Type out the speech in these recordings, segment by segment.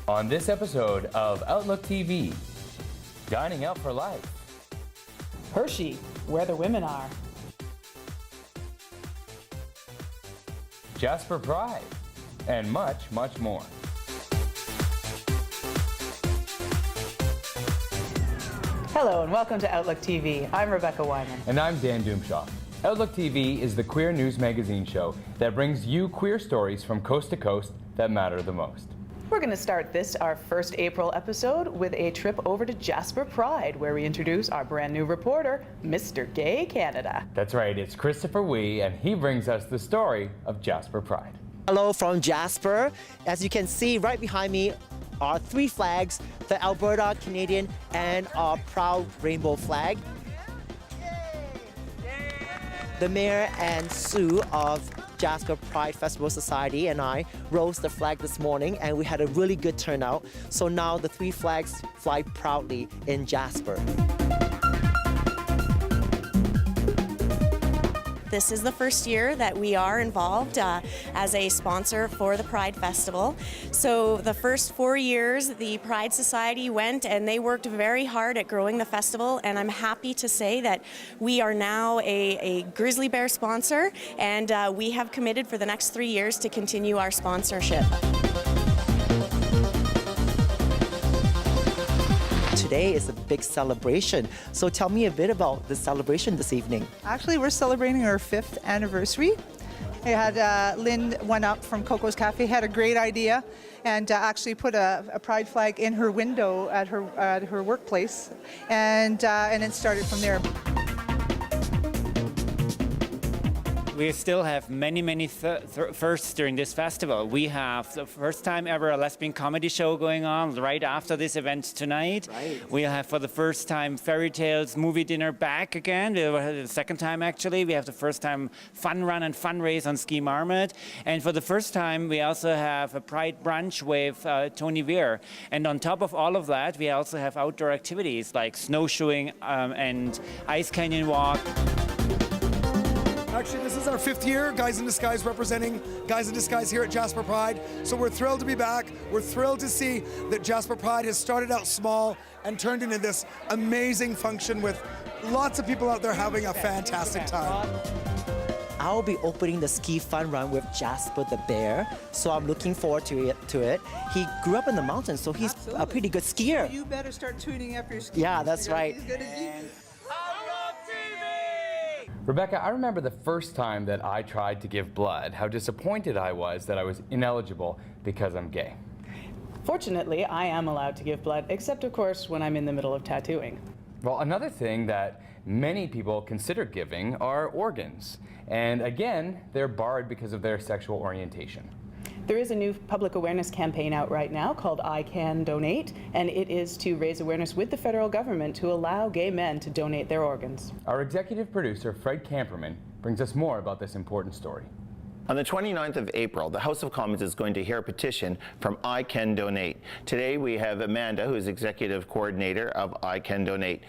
On this episode of Outlook TV, Dining Out for Life, Hershey, where the women are. Jasper Pride, and much, much more. Hello and welcome to Outlook TV. I'm Rebecca Wyman. And I'm Dan Doomshaw. Outlook TV is the queer news magazine show that brings you queer stories from coast to coast that matter the most. We're going to start this, our first April episode, with a trip over to Jasper Pride, where we introduce our brand new reporter, Mr. Gay Canada. That's right, it's Christopher Wee, and he brings us the story of Jasper Pride. Hello from Jasper. As you can see right behind me are three flags, the Alberta, Canadian, and our proud rainbow flag. The Mayor and Sue of Jasper Pride Festival Society and I rose the flag this morning, and we had a really good turnout. So now the three flags fly proudly in Jasper. This is the first year that we are involved as a sponsor for the Pride Festival. So the first 4 years, the Pride Society went and they worked very hard at growing the festival, and I'm happy to say that we are now a Grizzly Bear sponsor, and we have committed for the next 3 years to continue our sponsorship. Today is a big celebration. So tell me a bit about the celebration this evening. Actually, we're celebrating our 5th anniversary. I had Lynn, one up from Coco's Cafe, had a great idea and actually put a pride flag in her window at her workplace, and it started from there. We still have many firsts during this festival. We have the first time ever a lesbian comedy show going on right after this event tonight. Right. We have for the first time Fairy Tales movie dinner back again. The second time actually. We have the first time fun run and fundraise on Ski Marmot. And for the first time we also have a Pride brunch with Tony Veer. And on top of all of that, we also have outdoor activities like snowshoeing and ice canyon walk. Actually, this is our 5th year, Guys in Disguise representing Guys in Disguise here at Jasper Pride. So we're thrilled to be back. We're thrilled to see that Jasper Pride has started out small and turned into this amazing function with lots of people out there having a fantastic time. I'll be opening the ski fun run with Jasper the Bear, so I'm looking forward to it. He grew up in the mountains, so he's a pretty good skier. You better start tuning up your ski. Yeah, that's right. He's gonna be- Rebecca, I remember the first time that I tried to give blood, how disappointed I was that I was ineligible because I'm gay. Fortunately, I am allowed to give blood, except of course when I'm in the middle of tattooing. Well, another thing that many people consider giving are organs. And again, they're barred because of their sexual orientation. There is a new public awareness campaign out right now called I Can Donate, and it is to raise awareness with the federal government to allow gay men to donate their organs. Our executive producer, Fred Camperman, brings us more about this important story. On the 29th of April, the House of Commons is going to hear a petition from I Can Donate. Today we have Amanda, who is executive coordinator of I Can Donate.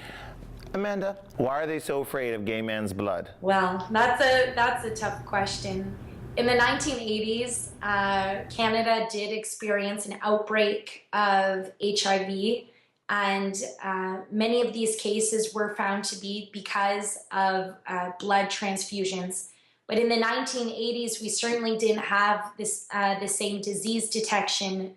Amanda, why are they so afraid of gay men's blood? Well, that's a tough question. In the 1980s, Canada did experience an outbreak of HIV, and many of these cases were found to be because of blood transfusions. But in the 1980s, we certainly didn't have this the same disease detection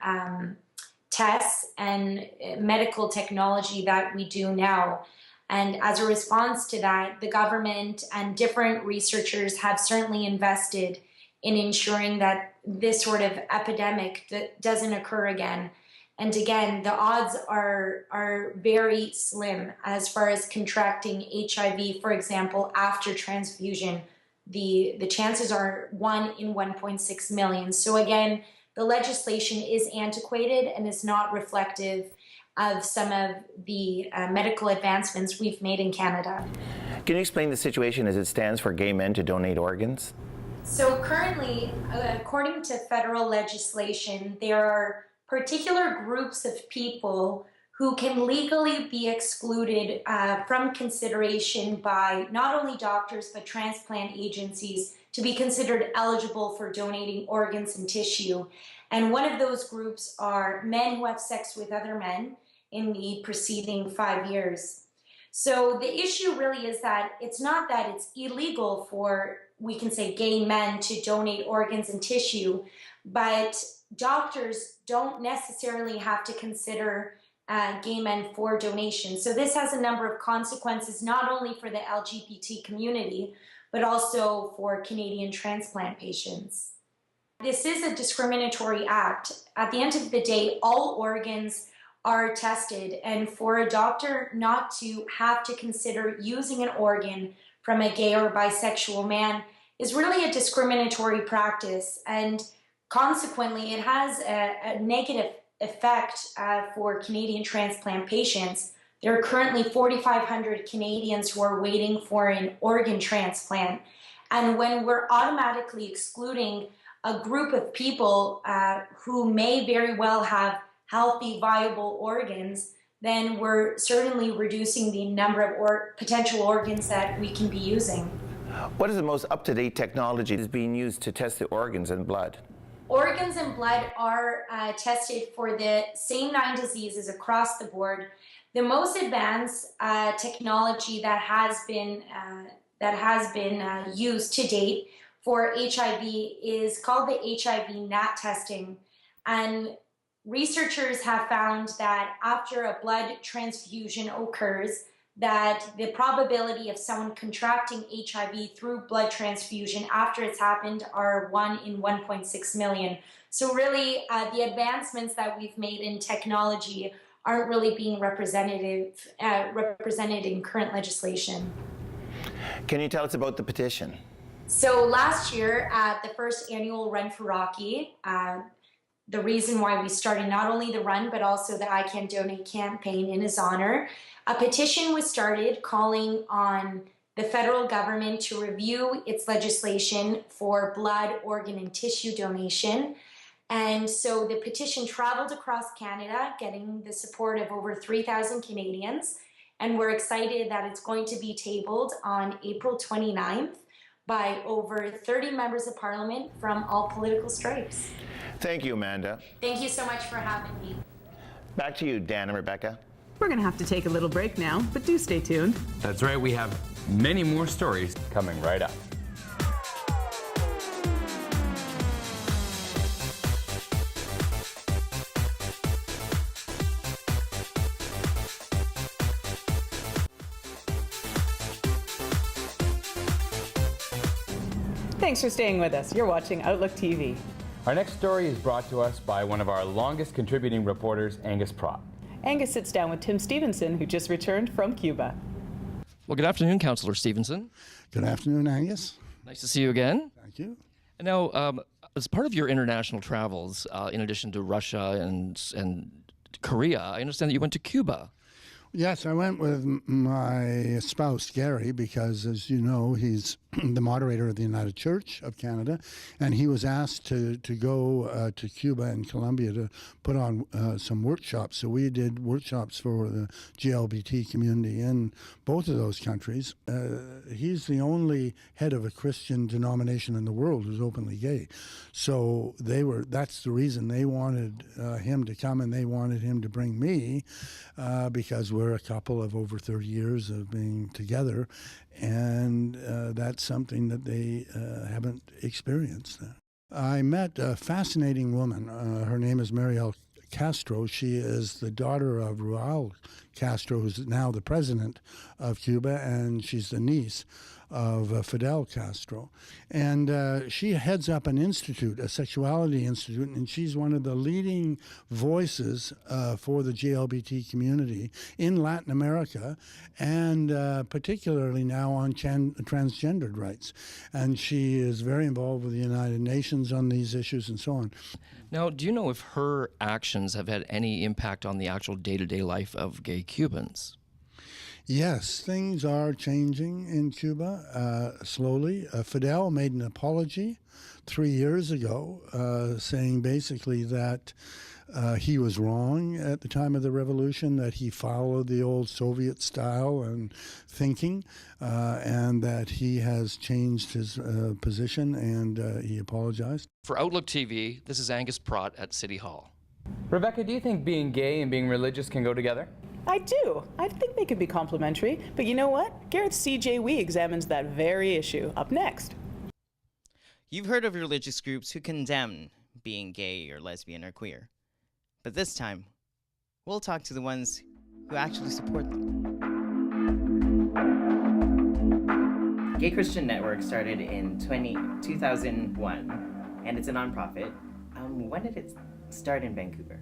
tests and medical technology that we do now. And as a response to that, the government and different researchers have certainly invested in ensuring that this sort of epidemic doesn't occur again. And again, the odds are very slim as far as contracting HIV, for example, after transfusion. The chances are 1 in 1.6 million. So again, the legislation is antiquated and is not reflective of some of the medical advancements we've made in Canada. Can you explain the situation as it stands for gay men to donate organs? So currently, according to federal legislation, there are particular groups of people who can legally be excluded from consideration by not only doctors but transplant agencies to be considered eligible for donating organs and tissue. And one of those groups are men who have sex with other men in the preceding 5 years. So the issue really is that it's not that it's illegal for, we can say, gay men to donate organs and tissue, but doctors don't necessarily have to consider gay men for donation. So this has a number of consequences, not only for the LGBT community, but also for Canadian transplant patients. This is a discriminatory act. At the end of the day, all organs are tested, and for a doctor not to have to consider using an organ from a gay or bisexual man is really a discriminatory practice, and consequently it has a negative effect for Canadian transplant patients. There are currently 4,500 Canadians who are waiting for an organ transplant, and when we're automatically excluding a group of people who may very well have healthy, viable organs, then we're certainly reducing the number of potential organs that we can be using. What is the most up-to-date technology that is being used to test the organs and blood? Organs and blood are tested for the same 9 diseases across the board. The most advanced technology that has been used to date for HIV is called the HIV NAT testing, and researchers have found that after a blood transfusion occurs, that the probability of someone contracting HIV through blood transfusion after it's happened are 1 in 1.6 million. So really, the advancements that we've made in technology aren't really being represented in current legislation. Can you tell us about the petition? So last year at the first annual Run for Rocky, the reason why we started not only the run, but also the I Can Donate campaign in his honor, a petition was started calling on the federal government to review its legislation for blood, organ, and tissue donation. And so the petition traveled across Canada, getting the support of over 3,000 Canadians. And we're excited that it's going to be tabled on April 29th by over 30 members of Parliament from all political stripes. Thank you, Amanda. Thank you so much for having me. Back to you, Dan and Rebecca. We're going to have to take a little break now, but do stay tuned. That's right, we have many more stories coming right up. Thanks for staying with us. You're watching Outlook TV. Our next story is brought to us by one of our longest contributing reporters, Angus Prott. Angus sits down with Tim Stevenson, who just returned from Cuba. Well, good afternoon, Councillor Stevenson. Good afternoon, Angus. Nice to see you again. Thank you. And now, as part of your international travels, in addition to Russia and Korea, I understand that you went to Cuba. Yes, I went with my spouse, Gary, because, as you know, he's the moderator of the United Church of Canada, and he was asked to go to Cuba and Colombia to put on some workshops. So we did workshops for the GLBT community in both of those countries. He's the only head of a Christian denomination in the world who's openly gay. So that's the reason they wanted him to come, and they wanted him to bring me because we're a couple of over 30 years of being together, and that's something that they haven't experienced. I met a fascinating woman. Her name is Mariela Castro. She is the daughter of Raul Castro, who's now the president of Cuba, and she's the niece of Fidel Castro. And she heads up an institute, a sexuality institute, and she's one of the leading voices for the GLBT community in Latin America, and particularly now on transgendered rights. And she is very involved with the United Nations on these issues and so on. Now, do you know if her actions have had any impact on the actual day-to-day life of gay Cubans? Yes, things are changing in Cuba slowly. Fidel made an apology 3 years ago saying basically that he was wrong at the time of the revolution, that he followed the old Soviet style and thinking, and that he has changed his position, and he apologized. For Outlook TV, this is Angus Pratt at City Hall. Rebecca, do you think being gay and being religious can go together? I do. I think they could be complementary. But you know what? Garrett's CJ Wee examines that very issue. Up next. You've heard of religious groups who condemn being gay or lesbian or queer. But this time, we'll talk to the ones who actually support them. Gay Christian Network started in 2001, and it's a nonprofit. When did it start in Vancouver?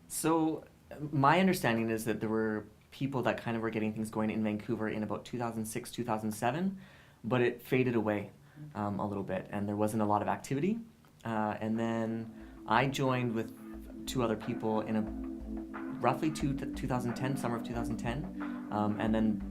So my understanding is that there were people that kind of were getting things going in Vancouver in about 2006, 2007, but it faded away a little bit, and there wasn't a lot of activity. And then I joined with two other people in roughly 2010, summer of 2010, and then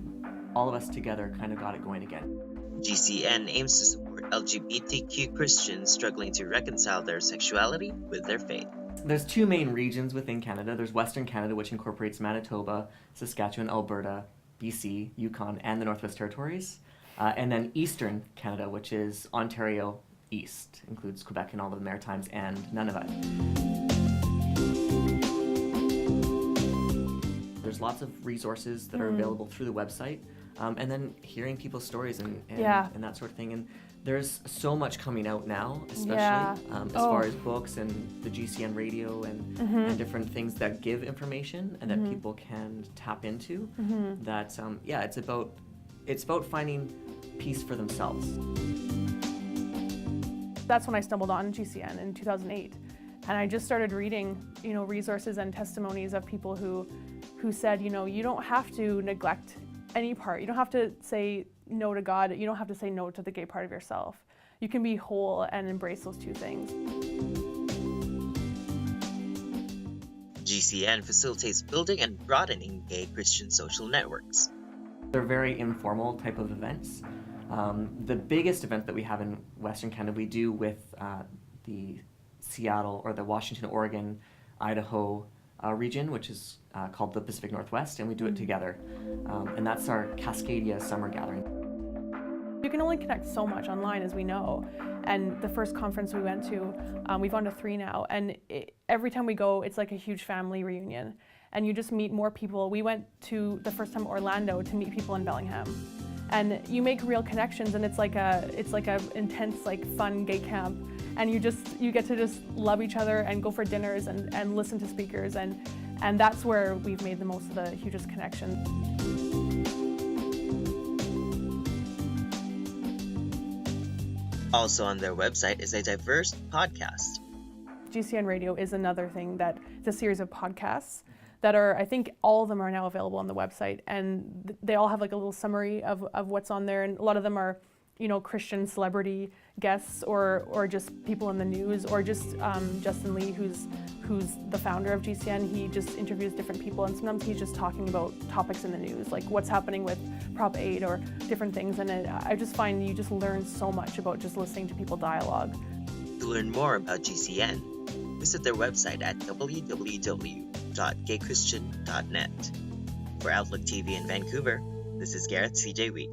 all of us together kind of got it going again. GCN aims to support LGBTQ Christians struggling to reconcile their sexuality with their faith. There's two main regions within Canada. There's Western Canada, which incorporates Manitoba, Saskatchewan, Alberta, BC, Yukon, and the Northwest Territories. And then Eastern Canada, which is Ontario East, includes Quebec and all of the Maritimes and Nunavut. There's lots of resources that are available through the website, and then hearing people's stories and that sort of thing. And there's so much coming out now, especially as far as books and the GCN radio and different things that give information and that people can tap into. That it's about finding peace for themselves. That's when I stumbled on GCN in 2008, and I just started reading, resources and testimonies of people who said, you don't have to neglect any part. You don't have to say no to God. You don't have to say no to the gay part of yourself. You can be whole and embrace those two things. GCN facilitates building and broadening gay Christian social networks. They're very informal type of events. The biggest event that we have in Western Canada, we do with the Seattle or the Washington, Oregon, Idaho region, which is called the Pacific Northwest, and we do it together. And that's our Cascadia Summer Gathering. You can only connect so much online, as we know. And the first conference we went to, we've gone to 3 now, and every time we go, it's like a huge family reunion. And you just meet more people. We went to the first time Orlando to meet people in Bellingham. And you make real connections, and it's like a intense, fun gay camp. And you get to just love each other and go for dinners and listen to speakers, and that's where we've made the most of the hugest connections. Also on their website is a diverse podcast. GCN Radio is another thing that it's a series of podcasts that are, I think all of them are now available on the website, and they all have a little summary of what's on there, and a lot of them are Christian celebrity guests or just people in the news, or just Justin Lee, who's the founder of GCN. He just interviews different people, and sometimes he's just talking about topics in the news, like what's happening with Prop 8 or different things. And I just find you just learn so much about just listening to people dialogue. To learn more about GCN, visit their website at www.gaychristian.net. For Outlook TV in Vancouver, this is Garrett CJ Wee.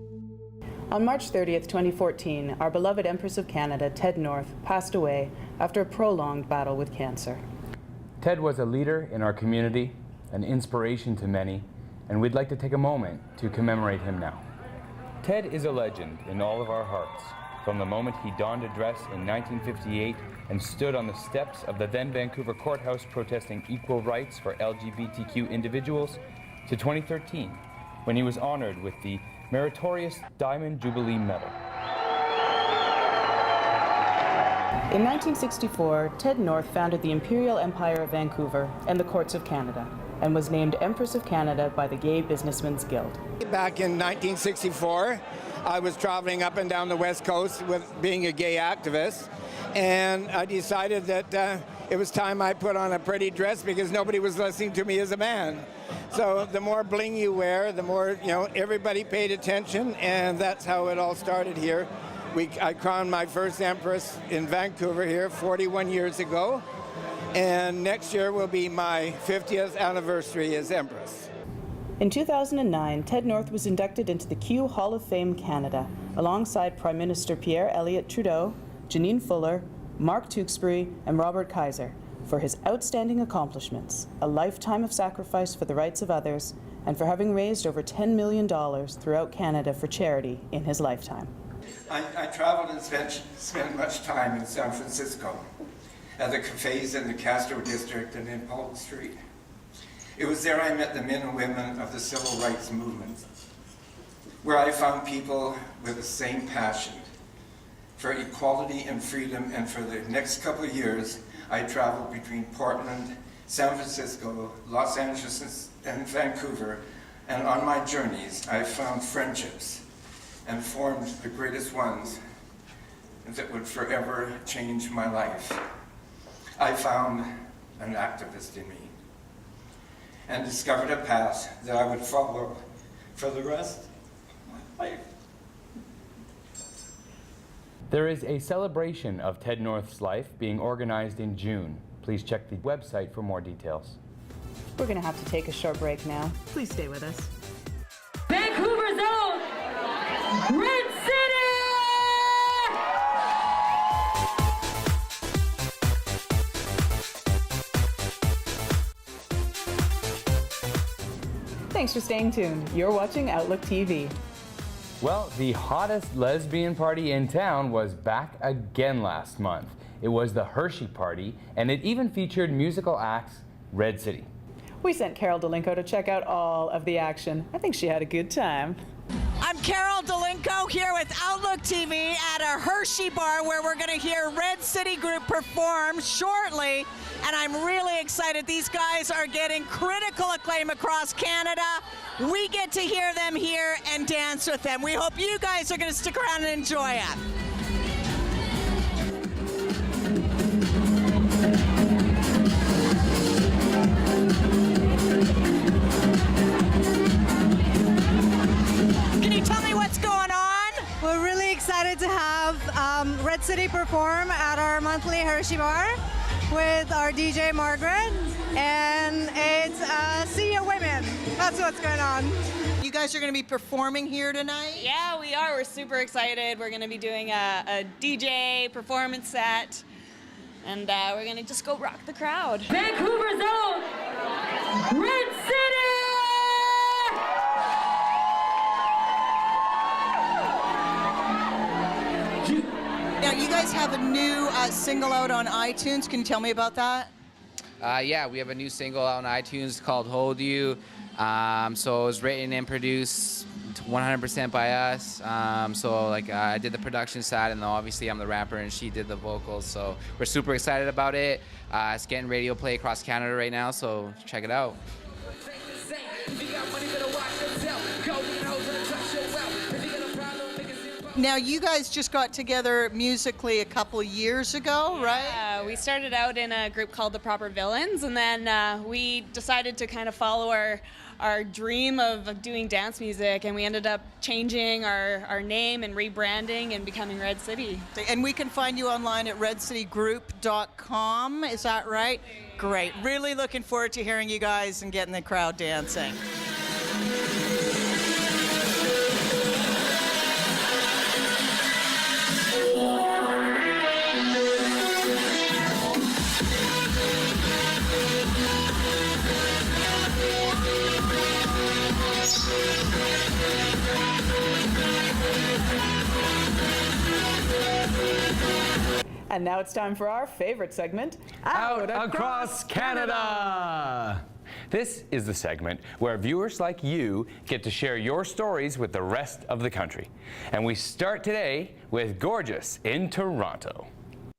On March 30th, 2014, our beloved Empress of Canada, Ted North, passed away after a prolonged battle with cancer. Ted was a leader in our community, an inspiration to many, and we'd like to take a moment to commemorate him now. Ted is a legend in all of our hearts, from the moment he donned a dress in 1958 and stood on the steps of the then Vancouver courthouse protesting equal rights for LGBTQ individuals, to 2013, when he was honored with the Meritorious Diamond Jubilee Medal. In 1964, Ted North founded the Imperial Empire of Vancouver and the Courts of Canada, and was named Empress of Canada by the Gay Businessmen's Guild. Back in 1964, I was traveling up and down the West Coast with being a gay activist, and I decided that it was time I put on a pretty dress because nobody was listening to me as a man. So the more bling you wear, the more, everybody paid attention, and that's how it all started here. I crowned my first empress in Vancouver here 41 years ago, And next year will be my 50th anniversary as Empress. In 2009, Ted North was inducted into the Q Hall of Fame Canada, alongside Prime Minister Pierre Elliott Trudeau, Janine Fuller, Mark Tewksbury, and Robert Kaiser, for his outstanding accomplishments, a lifetime of sacrifice for the rights of others, and for having raised over $10 million throughout Canada for charity in his lifetime. I traveled and spent much time in San Francisco, at the cafes in the Castro district and in Polk Street. It was there I met the men and women of the civil rights movement, where I found people with the same passion for equality and freedom, and for the next couple of years, I traveled between Portland, San Francisco, Los Angeles, and Vancouver, and on my journeys, I found friendships and formed the greatest ones that would forever change my life. I found an activist in me and discovered a path that I would follow for the rest of my life. There is a celebration of Ted North's life being organized in June. Please check the website for more details. We're going to have to take a short break now. Please stay with us. Vancouver's own Red City! Thanks for staying tuned. You're watching Outlook TV. Well, the hottest lesbian party in town was back again last month. It was the Hershey Party, and it even featured musical acts Red City. We sent Carol Delinko to check out all of the action. I think she had a good time. I'm Carol Delinko here with Outlook TV at a Hershey bar where we're going to hear Red City Group perform shortly. And I'm really excited. These guys are getting critical acclaim across Canada. We get to hear them here and dance with them. We hope you guys are going to stick around and enjoy it. Can you tell me what's going on? We're really excited to have Red City perform at our monthly Hershey bar with our DJ Margaret, and it's Sea of Women. That's what's going on. You guys are going to be performing here tonight? Yeah, we are. We're super excited. We're going to be doing a DJ performance set, and we're going to just go rock the crowd. Vancouver's own Red City! Now, you guys have a new single out on iTunes. Can you tell me about that? Yeah, we have a new single out on iTunes called Hold You. So it was written and produced 100% by us. I did the production side, and then obviously I'm the rapper and she did the vocals. So we're super excited about it. It's getting radio play across Canada right now, so check it out. Now, you guys just got together musically a couple years ago, right? We started out in a group called the Proper Villains, and then we decided to kind of follow our dream of doing dance music, and we ended up changing our name and rebranding and becoming Red City. And we can find you online at redcitygroup.com, is that right? Great. Really looking forward to hearing you guys and getting the crowd dancing. And now it's time for our favorite segment, Out Across Canada! This is the segment where viewers like you get to share your stories with the rest of the country. And we start today with Gorgeous in Toronto.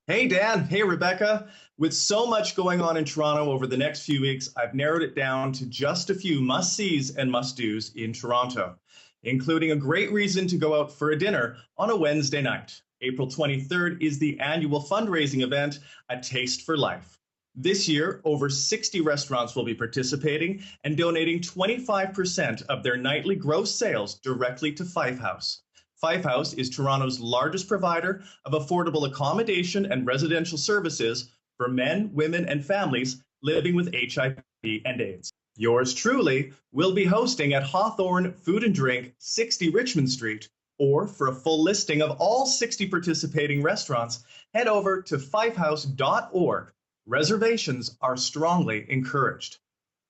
Hey Dan, hey Rebecca. With so much going on in Toronto over the next few weeks, I've narrowed it down to just a few must-sees and must-dos in Toronto, including a great reason to go out for a dinner on a Wednesday night. April 23rd is the annual fundraising event, A Taste for Life. This year, over 60 restaurants will be participating and donating 25% of their nightly gross sales directly to Fife House. Fife House is Toronto's largest provider of affordable accommodation and residential services for men, women, and families living with HIV and AIDS. Yours truly will be hosting at Hawthorne Food and Drink, 60 Richmond Street, or for a full listing of all 60 participating restaurants, head over to fifehouse.org. Reservations are strongly encouraged.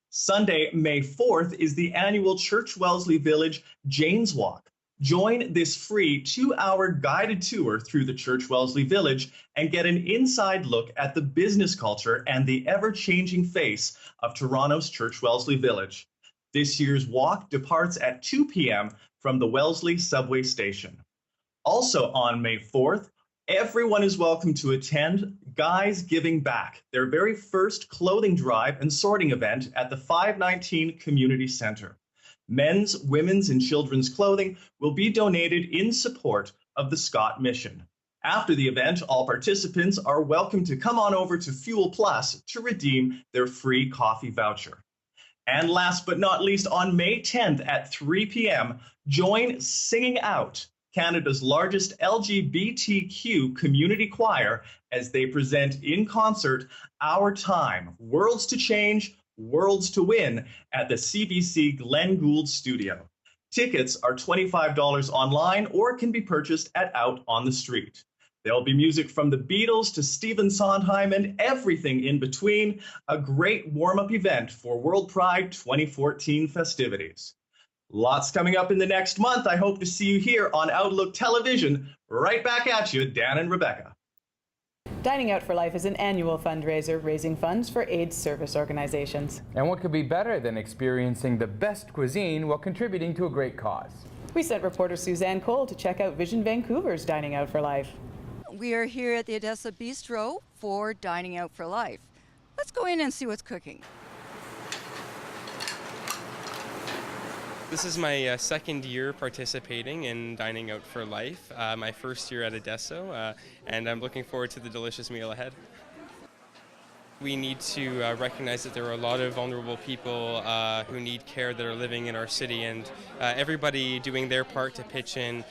Sunday, May 4th is the annual Church Wellesley Village Jane's Walk. Join this free 2-hour guided tour through the Church Wellesley Village and get an inside look at the business culture and the ever-changing face of Toronto's Church Wellesley Village. This year's walk departs at 2 p.m. from the Wellesley subway station. Also on May 4th, everyone is welcome to attend Guys Giving Back, their very first clothing drive and sorting event at the 519 Community Centre. Men's, women's, and children's clothing will be donated in support of the Scott Mission. After the event, all participants are welcome to come on over to Fuel Plus to redeem their free coffee voucher. And last but not least, on May 10th at 3 p.m., join Singing Out, Canada's largest LGBTQ community choir, as they present in concert Our Time, Worlds to Change, Worlds to Win at the CBC Glen Gould Studio. Tickets are $25 online or can be purchased at Out on the Street. There'll be music from the Beatles to Stephen Sondheim and everything in between, a great warm-up event for World Pride 2014 festivities. Lots coming up in the next month. I hope to see you here on Outlook Television. Right back at you, Dan and Rebecca. Dining Out for Life is an annual fundraiser raising funds for AIDS service organizations. And what could be better than experiencing the best cuisine while contributing to a great cause? We sent reporter Suzanne Cole to check out Vision Vancouver's Dining Out for Life. We are here at the Odessa Bistro for Dining Out for Life. Let's go in and see what's cooking. This is my second year participating in Dining Out for Life, my first year at Odessa, and I'm looking forward to the delicious meal ahead. We need to recognize that there are a lot of vulnerable people who need care that are living in our city, and everybody doing their part to pitch in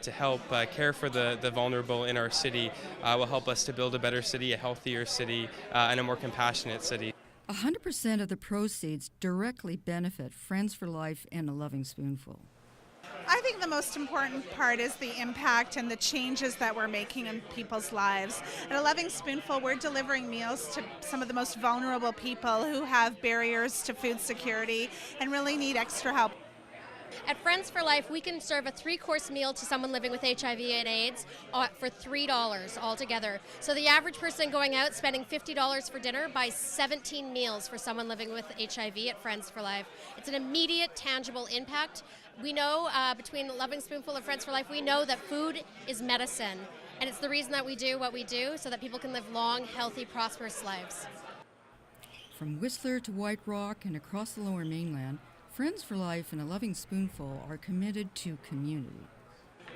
to help care for the vulnerable in our city will help us to build a better city, a healthier city, and a more compassionate city. 100% of the proceeds directly benefit Friends for Life and A Loving Spoonful. I think the most important part is the impact and the changes that we're making in people's lives. At A Loving Spoonful, we're delivering meals to some of the most vulnerable people who have barriers to food security and really need extra help. At Friends for Life, we can serve a 3-course meal to someone living with HIV and AIDS for $3 altogether. So the average person going out spending $50 for dinner buys 17 meals for someone living with HIV at Friends for Life. It's an immediate, tangible impact. We know between Loving Spoonful and Friends for Life, we know that food is medicine. And it's the reason that we do what we do, so that people can live long, healthy, prosperous lives. From Whistler to White Rock and across the Lower Mainland, Friends for Life and A Loving Spoonful are committed to community.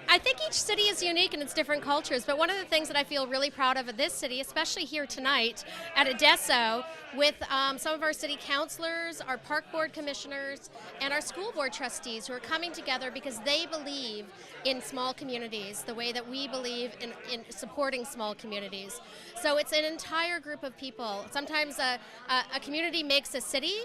I think each city is unique in its different cultures, but one of the things that I feel really proud of this city, especially here tonight at Odessa, with some of our city councilors, our park board commissioners, and our school board trustees who are coming together because they believe in small communities the way that we believe in supporting small communities. So it's an entire group of people. Sometimes a community makes a city,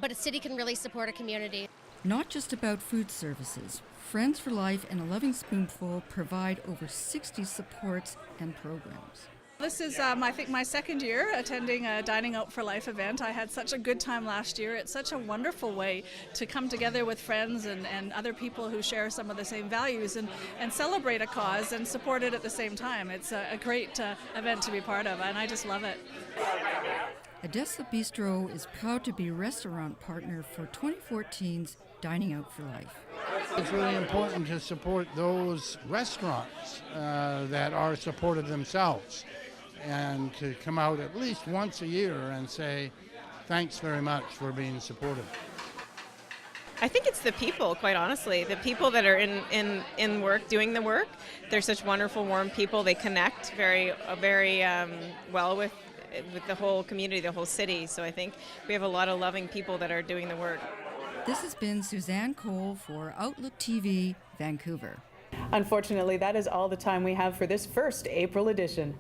but a city can really support a community. Not just about food services. Friends for Life and A Loving Spoonful provide over 60 supports and programs. This is, I think, my second year attending a Dining Out for Life event. I had such a good time last year. It's such a wonderful way to come together with friends and other people who share some of the same values and celebrate a cause and support it at the same time. It's a great event to be part of, and I just love it. Odessa Bistro is proud to be restaurant partner for 2014's Dining Out for Life. It's really important to support those restaurants that are supportive themselves, and to come out at least once a year and say, thanks very much for being supportive. I think it's the people, quite honestly. The people that are in work, doing the work. They're such wonderful, warm people. They connect very well with the whole community, the whole city. So I think we have a lot of loving people that are doing the work. This has been Suzanne Cole for Outlook TV, Vancouver. Unfortunately, that is all the time we have for this first April edition.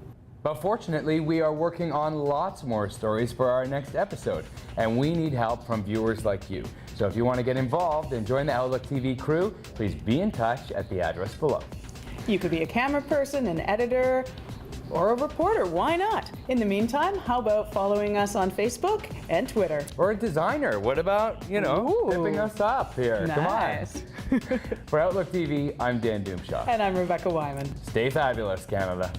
But fortunately, we are working on lots more stories for our next episode, and we need help from viewers like you. So if you want to get involved and join the Outlook TV crew, please be in touch at the address below. You could be a camera person, an editor, or a reporter. Why not? In the meantime, how about following us on Facebook and Twitter? Or a designer. What about, you know, tipping us up here? Nice. Come on. For Outlook TV, I'm Dan Doomshaw. And I'm Rebecca Wyman. Stay fabulous, Canada.